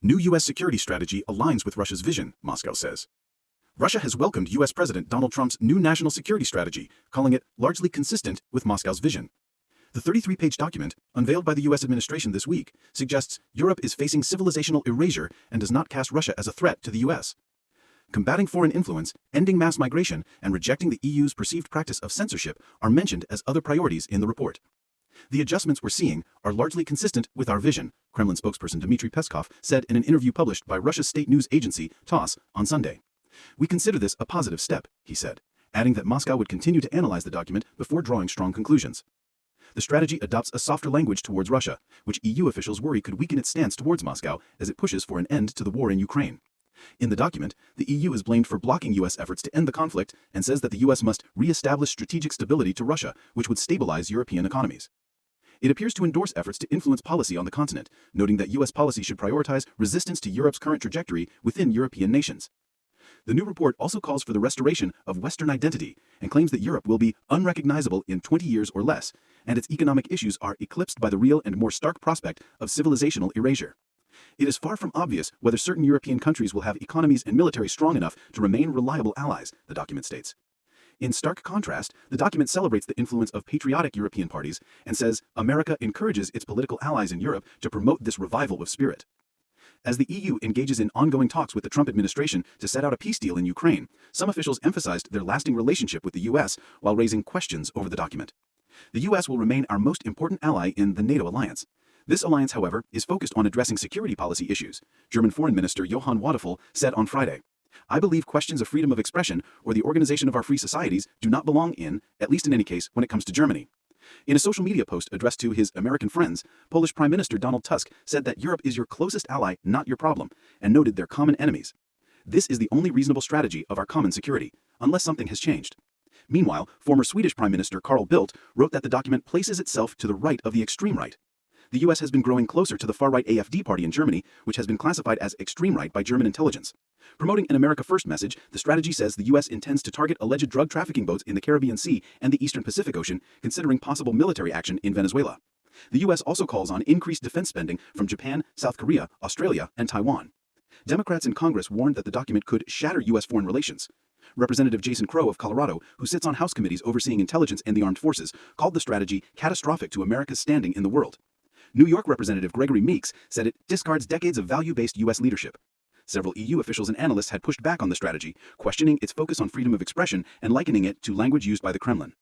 New U.S. security strategy aligns with Russia's vision, Moscow says. Russia has welcomed U.S. President Donald Trump's new national security strategy, calling it largely consistent with Moscow's vision. The 33-page document, unveiled by the U.S. administration this week, suggests Europe is facing civilizational erasure and does not cast Russia as a threat to the U.S. Combating foreign influence, ending mass migration, and rejecting the EU's perceived practice of censorship are mentioned as other priorities in the report. The adjustments we're seeing are largely consistent with our vision, Kremlin spokesperson Dmitry Peskov said in an interview published by Russia's state news agency, TASS, on Sunday. We consider this a positive step, he said, adding that Moscow would continue to analyze the document before drawing strong conclusions. The strategy adopts a softer language towards Russia, which EU officials worry could weaken its stance towards Moscow as it pushes for an end to the war in Ukraine. In the document, the EU is blamed for blocking U.S. efforts to end the conflict and says that the U.S. must re-establish strategic stability to Russia, which would stabilize European economies. It appears to endorse efforts to influence policy on the continent, noting that U.S. policy should prioritize resistance to Europe's current trajectory within European nations. The new report also calls for the restoration of Western identity and claims that Europe will be unrecognizable in 20 years or less, and its economic issues are eclipsed by the real and more stark prospect of civilizational erasure. It is far from obvious whether certain European countries will have economies and military strong enough to remain reliable allies, the document states. In stark contrast, the document celebrates the influence of patriotic European parties and says America encourages its political allies in Europe to promote this revival of spirit. As the EU engages in ongoing talks with the Trump administration to set out a peace deal in Ukraine, some officials emphasized their lasting relationship with the U.S. while raising questions over the document. The U.S. will remain our most important ally in the NATO alliance. This alliance, however, is focused on addressing security policy issues, German Foreign Minister Johann Wadephul said on Friday. I believe questions of freedom of expression or the organization of our free societies do not belong in, at least in any case, when it comes to Germany. In a social media post addressed to his American friends, Polish Prime Minister Donald Tusk said that Europe is your closest ally, not your problem, and noted their common enemies. This is the only reasonable strategy of our common security, unless something has changed. Meanwhile, former Swedish Prime Minister Carl Bildt wrote that the document places itself to the right of the extreme right. The U.S. has been growing closer to the far-right AfD party in Germany, which has been classified as extreme right by German intelligence. Promoting an America First message, the strategy says the U.S. intends to target alleged drug trafficking boats in the Caribbean Sea and the Eastern Pacific Ocean, considering possible military action in Venezuela. The U.S. also calls on increased defense spending from Japan, South Korea, Australia, and Taiwan. Democrats in Congress warned that the document could shatter U.S. foreign relations. Representative Jason Crow of Colorado, who sits on House committees overseeing intelligence and the armed forces, called the strategy catastrophic to America's standing in the world. New York Representative Gregory Meeks said it discards decades of value-based U.S. leadership. Several EU officials and analysts had pushed back on the strategy, questioning its focus on freedom of expression and likening it to language used by the Kremlin.